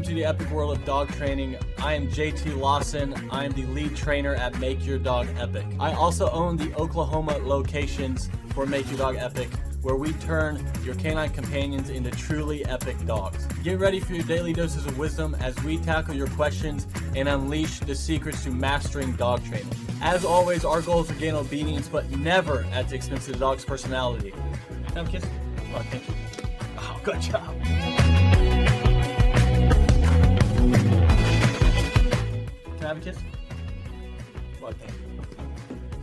Welcome to the epic world of dog training. I am JT Lawson. I am the lead trainer at Make Your Dog Epic. I also own the Oklahoma locations for Make Your Dog Epic, where we turn your canine companions into truly epic dogs. Get ready for your daily doses of wisdom as we tackle your questions and unleash the secrets to mastering dog training. As always, our goal is to gain obedience, but never at the expense of the dog's personality. Can I have a kiss? Oh, thank you. Oh, good job. Can I have a kiss? What?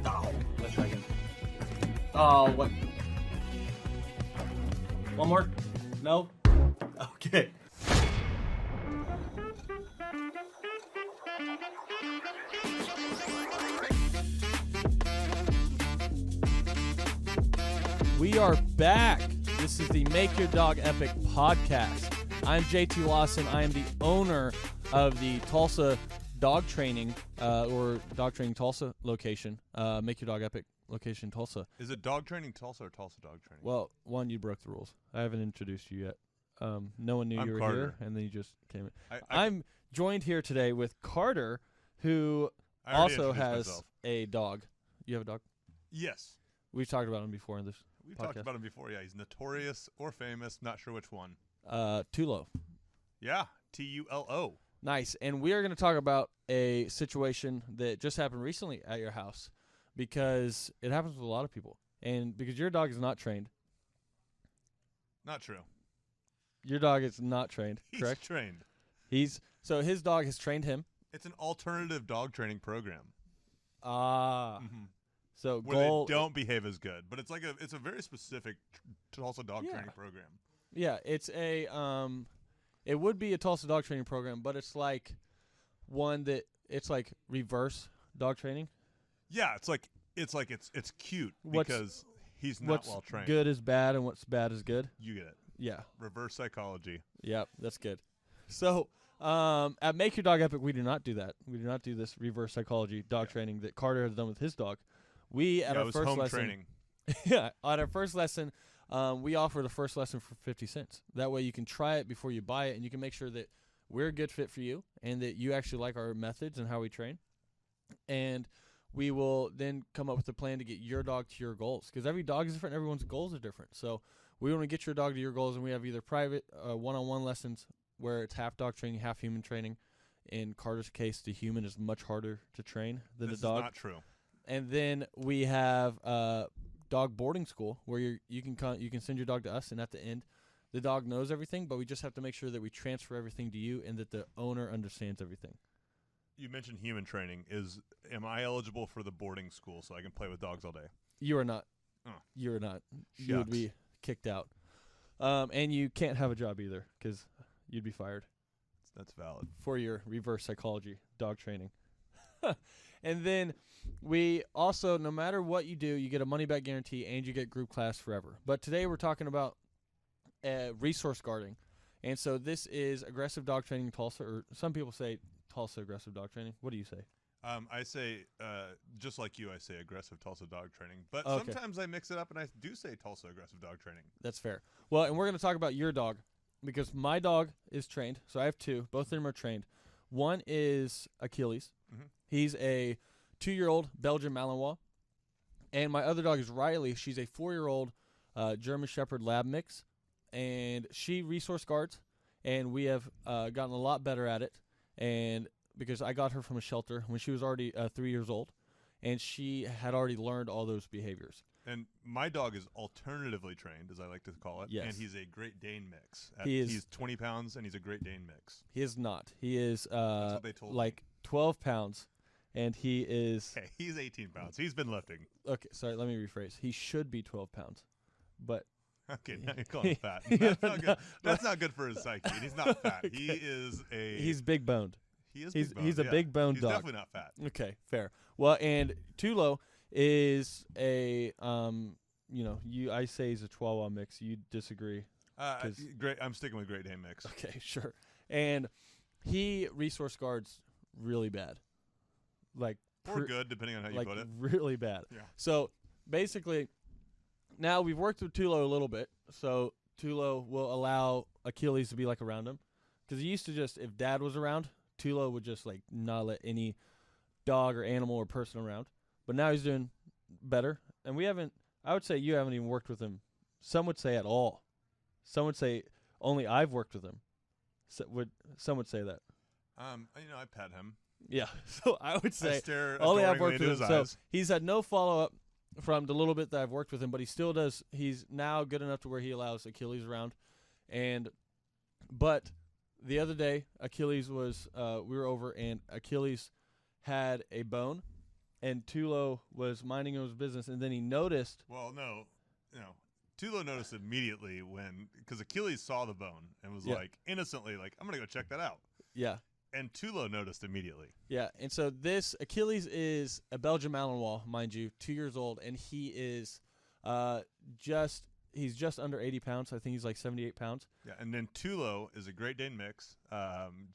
Oh, let's try again. Oh, what? One more? No? Okay. We are back. This is the Make Your Dog Epic podcast. I'm JT Lawson. I am the owner of the Tulsa Dog Training, or Dog Training Tulsa location. Make Your Dog Epic location Tulsa. Is it Dog Training Tulsa or Tulsa Dog Training? Well, one, you broke the rules. I haven't introduced you yet. No one knew you were Carter. here, and then you just came in. I'm joined here today with Carter, who also has myself. a dog. You have a dog? Yes. We've talked about him before in this We've podcast. talked about him before. Yeah, he's notorious or famous. Not sure which one. Tulo. Yeah, Tulo. Nice. And we are going to talk about a situation that just happened recently at your house, because it happens with a lot of people. And because your dog is not trained. Not true. Your dog is not trained, correct? He's trained. So his dog has trained him. It's an alternative dog training program. So where goal, they don't behave as good, but it's a very specific Tulsa dog training program. Yeah, it's a it would be a Tulsa dog training program, but it's like one that it's like reverse dog training. Yeah, it's cute because he's not well trained. What's good is bad, and what's bad is good. You get it. Yeah. Reverse psychology. Yep, that's good. So at Make Your Dog Epic, we do not do that. We do not do this reverse psychology dog training that Carter has done with his dog. We at our first home lesson, training. yeah, at our first lesson, we offer the first lesson for 50 cents. That way you can try it before you buy it, and you can make sure that we're a good fit for you and that you actually like our methods and how we train. And we will then come up with a plan to get your dog to your goals, because every dog is different. Everyone's goals are different. So we want to get your dog to your goals, and we have either private one-on-one lessons where it's half dog training, half human training. In Carter's case, the human is much harder to train than the dog. This is not true. And then we have dog boarding school, where you can send your dog to us, and at the end, the dog knows everything, but we just have to make sure that we transfer everything to you and that the owner understands everything. You mentioned human training. Am I eligible for the boarding school so I can play with dogs all day? You are not. Oh. You are not. Shucks. You would be kicked out. And you can't have a job either, because you'd be fired. That's valid. For your reverse psychology dog training. And then we also, no matter what you do, you get a money-back guarantee and you get group class forever. But today we're talking about resource guarding. And so this is aggressive dog training in Tulsa, or some people say Tulsa aggressive dog training. What do you say? I say, just like you, I say aggressive Tulsa dog training. But Okay. sometimes I mix it up and I do say Tulsa aggressive dog training. That's fair. Well, and we're going to talk about your dog, because my dog is trained. So I have two. Both of them are trained. One is Achilles. Mm-hmm. He's a 2-year-old Belgian Malinois. And my other dog is Riley. She's a 4-year-old German Shepherd Lab mix. And she resource guards. And we have gotten a lot better at it. And because I got her from a shelter when she was already 3 years old. And she had already learned all those behaviors. And my dog is alternatively trained, as I like to call it. Yes. And he's a Great Dane mix. He's 20 pounds, and he's a Great Dane mix. He is not. He is That's what they told like me. 12 pounds. And he is... Hey, he's 18 pounds. He's been lifting. Okay, sorry, let me rephrase. He should be 12 pounds. But... Okay, now you're calling him fat. That's not good. That's not good for his psyche. And he's not fat. Okay. He is a... He's big-boned. He is He's big-boned, he's a yeah. big-boned He's dog. definitely not fat. Okay, fair. Well, and Tulo is a... I say he's a Chihuahua mix. You disagree. Great. I'm sticking with Great Dane mix. Okay, sure. And he resource guards really bad. Like... Or good, depending on how you put it. Really bad. Yeah. So, basically, now we've worked with Tulo a little bit. So, Tulo will allow Achilles to be, like, around him. Because he used to just, if Dad was around, Tulo would just like not let any dog or animal or person around. But now he's doing better. And we haven't, I would say you haven't even worked with him. Some would say at all. Some would say only I've worked with him. Some would say that. I pet him. Yeah. So I would say only I've worked with him. So eyes. he's had no follow-up from the little bit that I've worked with him, but he still does. He's now good enough to where he allows Achilles around. But the other day, Achilles was, we were over, and Achilles had a bone, and Tulo was minding his business, and then he noticed. Well, no. Tulo noticed immediately because Achilles saw the bone and was like, innocently, like, I'm going to go check that out. Yeah. And Tulo noticed immediately. Yeah, and so this, Achilles is a Belgian Malinois, mind you, 2 years old, and he is he's just under 80 pounds. I think he's like 78 pounds. Yeah, and then Tulo is a Great Dane mix,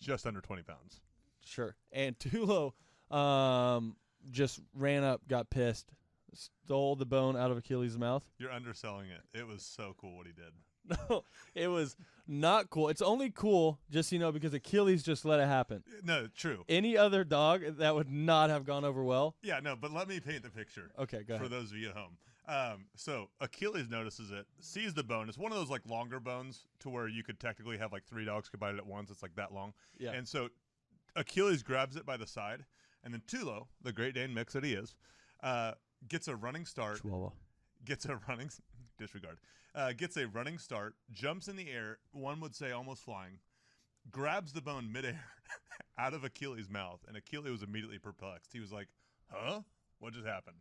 just under 20 pounds. Sure. And Tulo just ran up, got pissed, stole the bone out of Achilles' mouth. You're underselling it. It was so cool what he did. No, it was not cool. It's only cool, just so you know, because Achilles just let it happen. No, true. Any other dog, that would not have gone over well. Yeah, no, but let me paint the picture. Okay, go ahead. For those of you at home. So Achilles notices it, sees the bone. It's one of those like longer bones to where you could technically have like 3 dogs combined at once. It's like that long. Yeah. And so Achilles grabs it by the side, and then Tulo, the Great Dane mix that he is, gets a running start. Chihuahua. Gets a running start, jumps in the air, one would say almost flying, grabs the bone midair out of Achilles' mouth, and Achilles was immediately perplexed. He was like, huh? What just happened?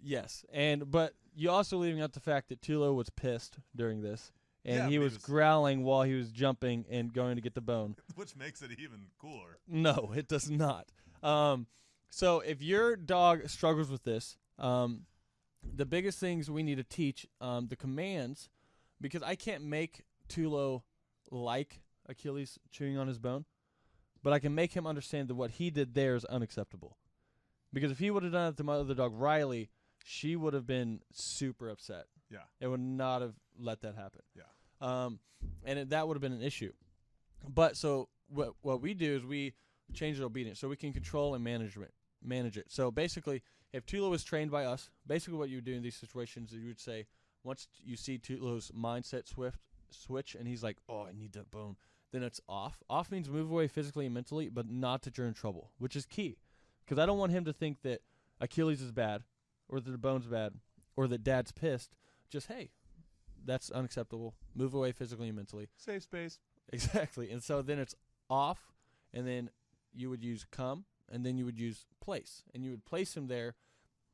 Yes, but you also leaving out the fact that Tulo was pissed during this, and he was growling while he was jumping and going to get the bone. Which makes it even cooler. No, it does not. So if your dog struggles with this, the biggest things we need to teach, the commands, because I can't make Tulo like Achilles chewing on his bone, but I can make him understand that what he did there is unacceptable. Because if he would have done it to my other dog, Riley, she would have been super upset. Yeah. It would not have let that happen. Yeah. And that would have been an issue. But so what we do is we change the obedience so we can control and manage it. So basically, if Tulo was trained by us, basically what you would do in these situations is you would say, once you see Tulo's mindset switch and he's like, oh, I need that bone, then it's off. Off means move away physically and mentally, but not that you're in trouble, which is key. Because I don't want him to think that Achilles is bad or that the bone's bad or that Dad's pissed. Just, hey, that's unacceptable. Move away physically and mentally. Safe space. Exactly. And so then it's off, and then you would use come, and then you would use place. And you would place him there,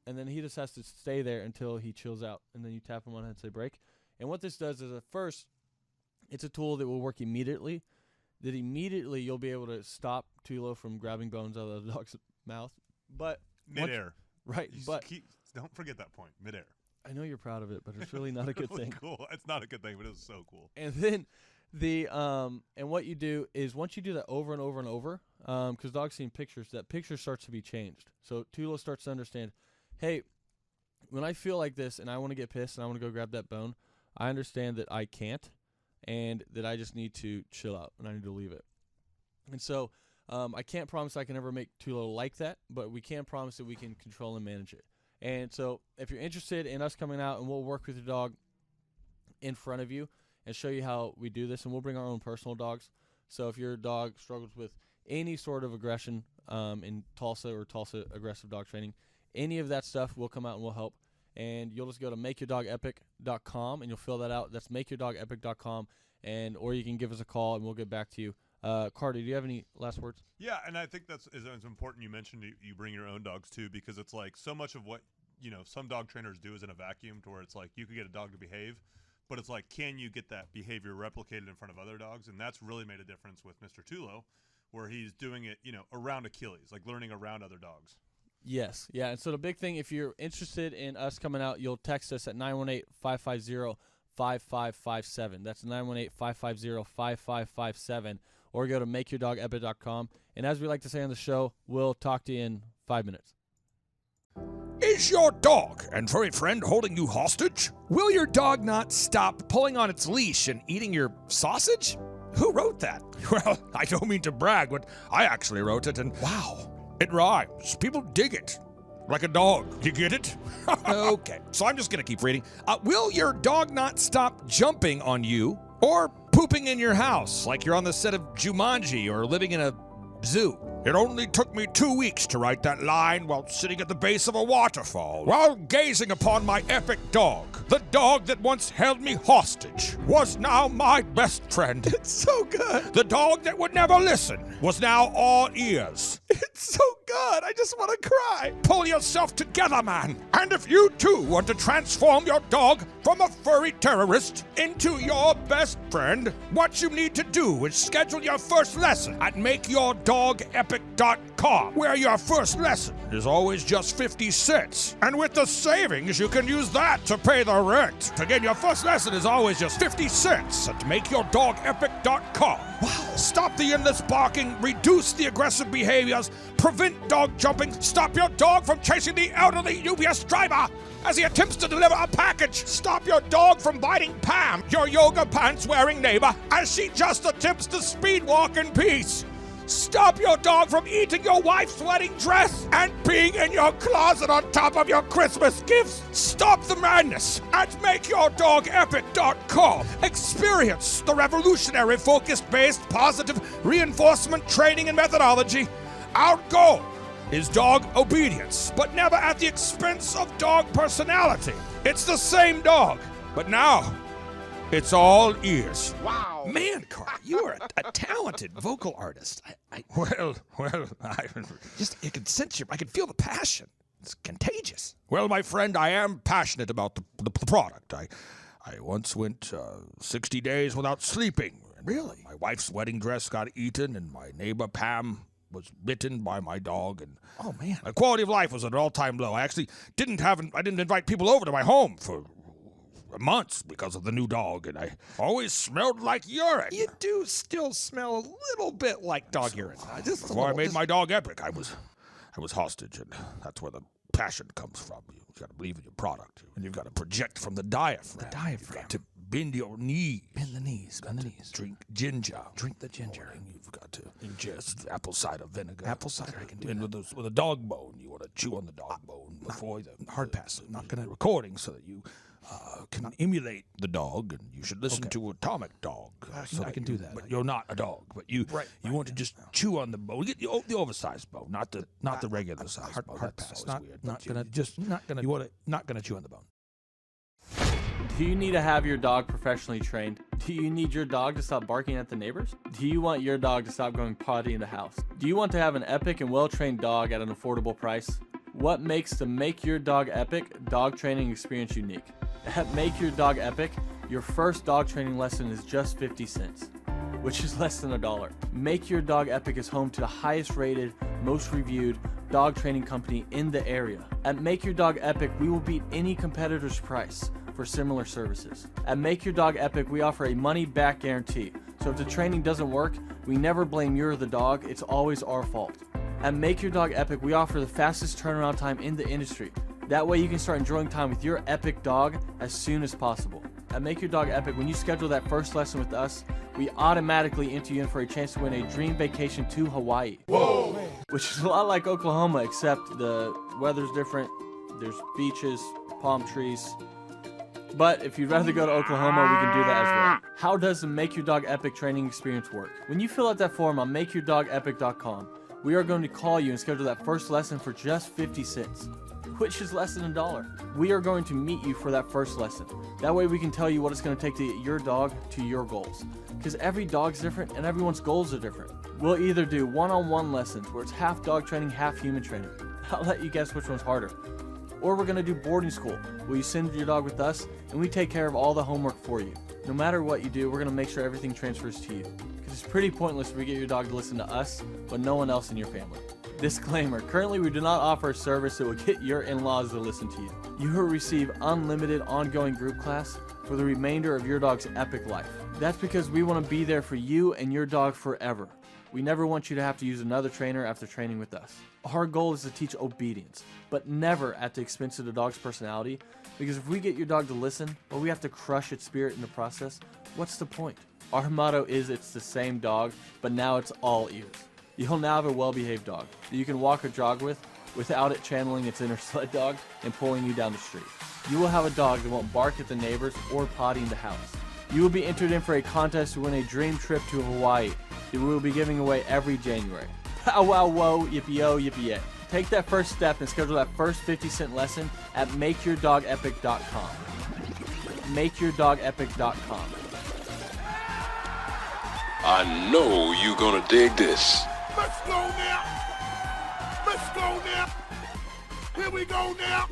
and then he just has to stay there until he chills out. And then you tap him on the head and say break. And what this does is at first, it's a tool that will work immediately, that immediately you'll be able to stop Tulo from grabbing bones out of the dog's mouth. But midair. Right. But don't forget that point. Midair. I know you're proud of it, but it's really not a good really thing. Cool. It's not a good thing, but it was so cool. And then and what you do is once you do that over and over and over, because dogs see pictures, that picture starts to be changed. So Tulo starts to understand, hey, when I feel like this and I want to get pissed and I want to go grab that bone, I understand that I can't and that I just need to chill out and I need to leave it. And so I can't promise I can ever make Tulo like that, but we can promise that we can control and manage it. And so if you're interested in us coming out and we'll work with your dog in front of you and show you how we do this, and we'll bring our own personal dogs. So if your dog struggles with any sort of aggression in Tulsa or Tulsa aggressive dog training, any of that stuff, we'll come out and we'll help. And you'll just go to makeyourdogepic.com and you'll fill that out. That's makeyourdogepic.com, or you can give us a call and we'll get back to you. Carter, do you have any last words? Yeah, and I think it's important you mentioned you bring your own dogs too, because it's like so much of what some dog trainers do is in a vacuum, to where it's like you could get a dog to behave, but it's like, can you get that behavior replicated in front of other dogs? And that's really made a difference with Mr. Tulo, where he's doing it around Achilles, like learning around other dogs. Yes, yeah. And so the big thing, if you're interested in us coming out, you'll text us at 918-550-5557. That's 918-550-5557. Or go to makeyourdogepic.com. And as we like to say on the show, we'll talk to you in 5 minutes. Is your dog and furry friend holding you hostage? Will your dog not stop pulling on its leash and eating your sausage? Who wrote that? Well, I don't mean to brag, but I actually wrote it, and wow, it rhymes. People dig it. Like a dog. You get it? Okay, so I'm just gonna keep reading. Will your dog not stop jumping on you or pooping in your house like you're on the set of Jumanji or living in a zoo? It only took me 2 weeks to write that line while sitting at the base of a waterfall, while gazing upon my epic dog. The dog that once held me hostage was now my best friend. It's so good. The dog that would never listen was now all ears. It's so good. I just want to cry. Pull yourself together, man. And if you too want to transform your dog from a furry terrorist into your best friend, what you need to do is schedule your first lesson at MakeYourDogEpic.com, where your first lesson is always just 50 cents. And with the savings, you can use that to pay the rent. Again, your first lesson is always just 50 cents at MakeYourDogEpic.com. Wow. Stop the endless barking, reduce the aggressive behaviors, prevent dog jumping, stop your dog from chasing the elderly UPS driver as he attempts to deliver a package. Stop your dog from biting Pam, your yoga pants wearing neighbor, as she just attempts to speed walk in peace. Stop your dog from eating your wife's wedding dress and peeing in your closet on top of your Christmas gifts. Stop the madness at MakeYourDogEpic.com. Experience the revolutionary focus-based positive reinforcement training and methodology. Our goal is dog obedience, but never at the expense of dog personality. It's the same dog, but now it's all ears. Wow. Man, Carl, you are a talented vocal artist. Well, I can sense I can feel the passion. It's contagious. Well, my friend, I am passionate about the product. I once went 60 days without sleeping. Really? My wife's wedding dress got eaten, and my neighbor Pam was bitten by my dog, and oh man, my quality of life was at an all-time low. I actually didn't invite people over to my home for months because of the new dog, and I always smelled like urine. You do still smell a little bit like dog urine. Before I made my dog epic, I was hostage, and that's where the passion comes from. You've got to believe in your product, and you've got to project from the diaphragm. The diaphragm. You've got to bend your knees. Bend the knees. Bend the knees. Drink ginger. Drink the ginger. And you've got to ingest apple cider vinegar. Apple cider, I can do and that. with a dog bone, you want to chew on the dog bone before the hard pass. Not gonna recording so that you can emulate the dog, and you should listen to Atomic Dog. I can do that. But you're not a dog. But you want to just chew on the bone. Get the oversized bone, not the regular size bone. Hard That's pass. always weird. Not gonna chew on the bone. Do you need to have your dog professionally trained? Do you need your dog to stop barking at the neighbors? Do you want your dog to stop going potty in the house? Do you want to have an epic and well-trained dog at an affordable price? What makes the Make Your Dog Epic dog training experience unique? At Make Your Dog Epic, your first dog training lesson is just 50 cents, which is less than $1. Make Your Dog Epic is home to the highest rated, most reviewed dog training company in the area. At Make Your Dog Epic, we will beat any competitor's price for similar services. At Make Your Dog Epic, we offer a money-back guarantee. So if the training doesn't work, we never blame you or the dog, it's always our fault. At Make Your Dog Epic, we offer the fastest turnaround time in the industry. That way you can start enjoying time with your epic dog as soon as possible. At Make Your Dog Epic, when you schedule that first lesson with us, we automatically enter you in for a chance to win a dream vacation to Hawaii. Whoa! Which is a lot like Oklahoma, except the weather's different. There's beaches, palm trees. But if you'd rather go to Oklahoma, we can do that as well. How does the Make Your Dog Epic training experience work? When you fill out that form on MakeYourDogEpic.com, we are going to call you and schedule that first lesson for just 50 cents, which is less than $1. We are going to meet you for that first lesson. That way we can tell you what it's going to take to get your dog to your goals. Because every dog's different and everyone's goals are different. We'll either do one-on-one lessons where it's half dog training, half human training. I'll let you guess which one's harder. Or we're going to do boarding school, where you send your dog with us and we take care of all the homework for you. No matter what you do, we're going to make sure everything transfers to you. Because it's pretty pointless if we get your dog to listen to us, but no one else in your family. Disclaimer, currently we do not offer a service that will get your in-laws to listen to you. You will receive unlimited ongoing group class for the remainder of your dog's epic life. That's because we want to be there for you and your dog forever. We never want you to have to use another trainer after training with us. Our goal is to teach obedience, but never at the expense of the dog's personality, because if we get your dog to listen, but we have to crush its spirit in the process, what's the point? Our motto is it's the same dog, but now it's all ears. You'll now have a well-behaved dog that you can walk or jog with without it channeling its inner sled dog and pulling you down the street. You will have a dog that won't bark at the neighbors or potty in the house. You will be entered in for a contest to win a dream trip to Hawaii that we will be giving away every January. Pow wow whoa, yippee-oh, yippee-yay. Take that first step and schedule that first 50-cent lesson at makeyourdogepic.com. Makeyourdogepic.com. I know you're gonna dig this. Let's go now. Let's go now. Here we go now.